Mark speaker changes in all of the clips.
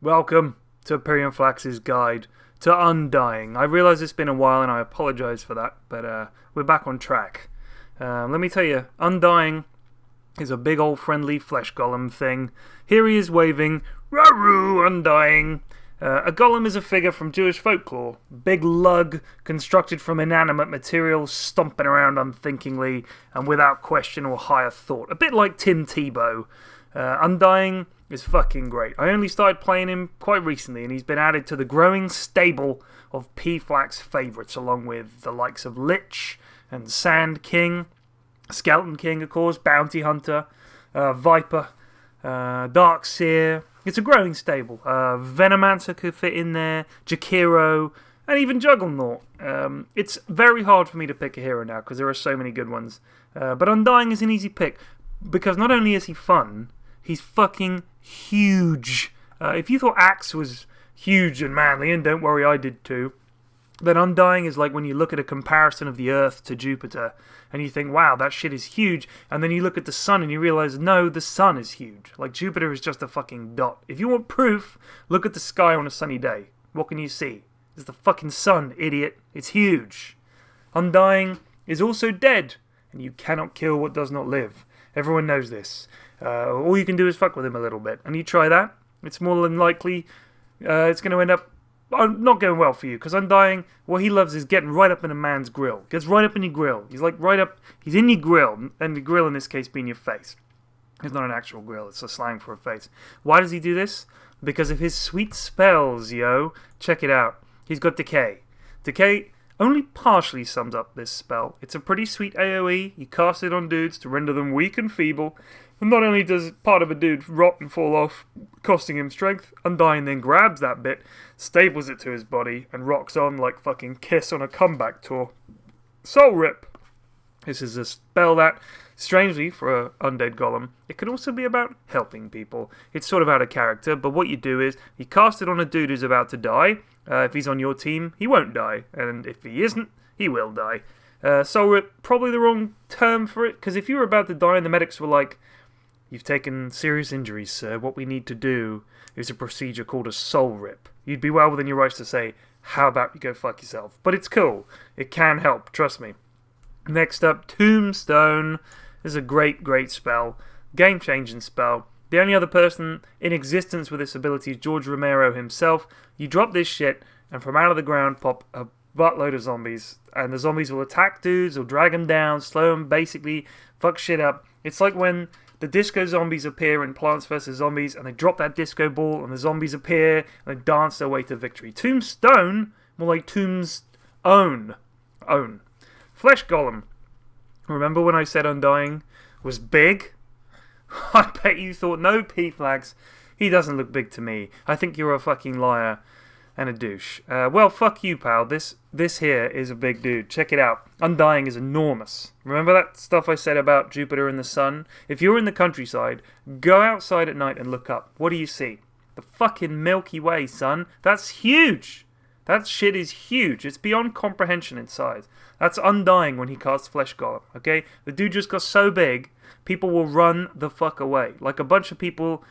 Speaker 1: Welcome to Pyrion Flax's guide to Undying. I realise it's been a while and I apologise for that, but we're back on track. Let me tell you, Undying is a big old friendly flesh golem thing. Here he is waving, "RAAAAAARRROOOOOOO, Undying." A golem is a figure from Jewish folklore. Big lug, constructed from inanimate material, stomping around unthinkingly and without question or higher thought. A bit like Tim Tebow. Undying is fucking great. I only started playing him quite recently, and he's been added to the growing stable of P-Flax favourites, along with the likes of Lich and Sand King, Skeleton King, of course, Bounty Hunter, Viper, Dark Seer. It's a growing stable. Venomancer could fit in there, Jakiro, and even Juggernaut. It's very hard for me to pick a hero now, because there are so many good ones. But Undying is an easy pick, because not only is he fun, he's fucking huge. If you thought Axe was huge and manly, and don't worry, I did too, then Undying is like when you look at a comparison of the Earth to Jupiter, and you think, wow, that shit is huge, and then you look at the Sun and you realise, no, the Sun is huge. Like, Jupiter is just a fucking dot. If you want proof, look at the sky on a sunny day. What can you see? It's the fucking Sun, idiot. It's huge. Undying is also dead, and you cannot kill what does not live. Everyone knows this. All you can do is fuck with him a little bit. And you try that, it's more than likely it's going to end up not going well for you. Because Undying, what he loves is getting right up in a man's grill. Gets right up in your grill. He's like right up, he's in your grill. And the grill in this case being your face. It's not an actual grill, it's a slang for a face. Why does he do this? Because of his sweet spells, yo. Check it out. He's got Decay. Decay only partially sums up this spell. It's a pretty sweet AoE. You cast it on dudes to render them weak and feeble. And not only does part of a dude rot and fall off, costing him strength, Undying then grabs that bit, staples it to his body, and rocks on like fucking Kiss on a comeback tour. Soul Rip! This is a spell that, strangely for an undead golem, it can also be about helping people. It's sort of out of character, but what you do is, you cast it on a dude who's about to die. If he's on your team, he won't die. And if he isn't, he will die. Soul Rip, probably the wrong term for it, because if you were about to die and the medics were like, "You've taken serious injuries, sir. What we need to do is a procedure called a soul rip," you'd be well within your rights to say, "How about you go fuck yourself?" But it's cool. It can help, trust me. Next up, Tombstone. This is a great, great spell. Game-changing spell. The only other person in existence with this ability is George Romero himself. You drop this shit, and from out of the ground pop a buttload of zombies. And the zombies will attack dudes, or drag them down, slow them, basically fuck shit up. It's like when the disco zombies appear in Plants vs. Zombies, and they drop that disco ball, and the zombies appear, and they dance their way to victory. Tombstone, more like Tomb's own. Flesh Golem. Remember when I said Undying was big? I bet you thought, no, P-Flags, he doesn't look big to me. I think you're a fucking liar and a douche. Well, fuck you, pal. This here is a big dude. Check it out. Undying is enormous. Remember that stuff I said about Jupiter and the Sun? If you're in the countryside, go outside at night and look up. What do you see? The fucking Milky Way, son. That's huge. That shit is huge. It's beyond comprehension in size. That's Undying when he casts Flesh Golem, okay? The dude just got so big, people will run the fuck away. Like a bunch of people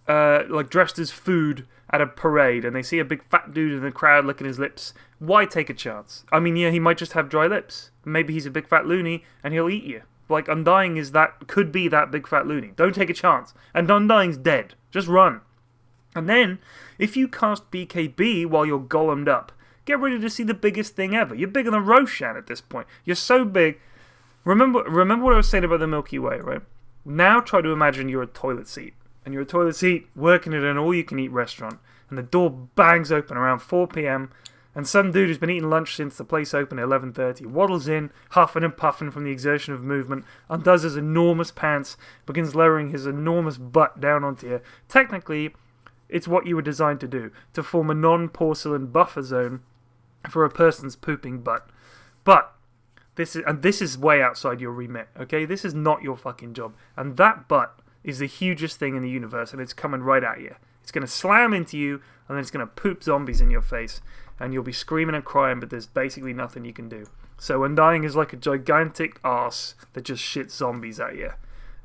Speaker 1: like dressed as food at a parade, and they see a big fat dude in the crowd licking his lips. Why take a chance? I mean, yeah, he might just have dry lips. Maybe he's a big fat loony, and he'll eat you. Like, Undying is that, could be that big fat loony. Don't take a chance. And Undying's dead. Just run. And then, if you cast BKB while you're golemed up, get ready to see the biggest thing ever. You're bigger than Roshan at this point. You're so big. Remember what I was saying about the Milky Way, right? Now try to imagine you're a toilet seat. And you're a toilet seat working at an all-you-can-eat restaurant. And the door bangs open around 4 p.m. And some dude who's been eating lunch since the place opened at 11:30 waddles in, huffing and puffing from the exertion of movement, undoes his enormous pants, begins lowering his enormous butt down onto you. Technically, it's what you were designed to do, to form a non-porcelain buffer zone for a person's pooping butt. But this is way outside your remit, okay? This is not your fucking job. And that butt is the hugest thing in the universe, and it's coming right at you. It's going to slam into you, and then it's going to poop zombies in your face, and you'll be screaming and crying, but there's basically nothing you can do. So Undying is like a gigantic arse that just shits zombies at you.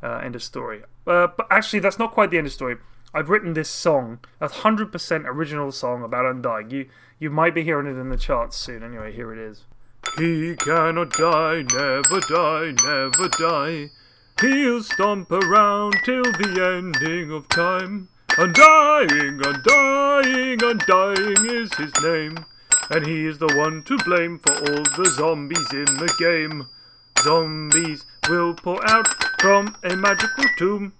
Speaker 1: End of story. But actually, that's not quite the end of story. I've written this song, 100% original song about Undying. You might be hearing it in the charts soon. Anyway, here it is. He cannot die, never die, never die. He'll stomp around till the ending of time. Undying, undying, undying is his name. And he is the one to blame for all the zombies in the game. Zombies will pour out from a magical tomb.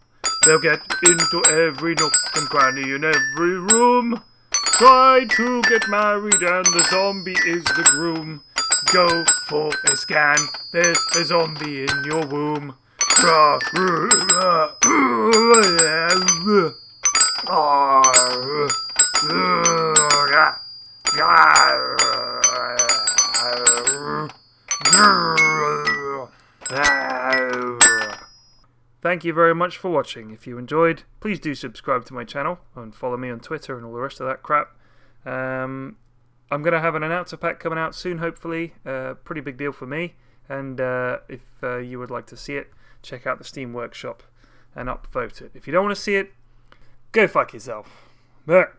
Speaker 1: They'll get into every nook and cranny in every room. Try to get married and the zombie is the groom. Go for a scan, there's a zombie in your womb. Thank you very much for watching. If you enjoyed, please do subscribe to my channel and follow me on Twitter and all the rest of that crap. I'm going to have an announcer pack coming out soon, hopefully. Pretty big deal for me. And if you would like to see it, check out the Steam Workshop and upvote it. If you don't want to see it, go fuck yourself. But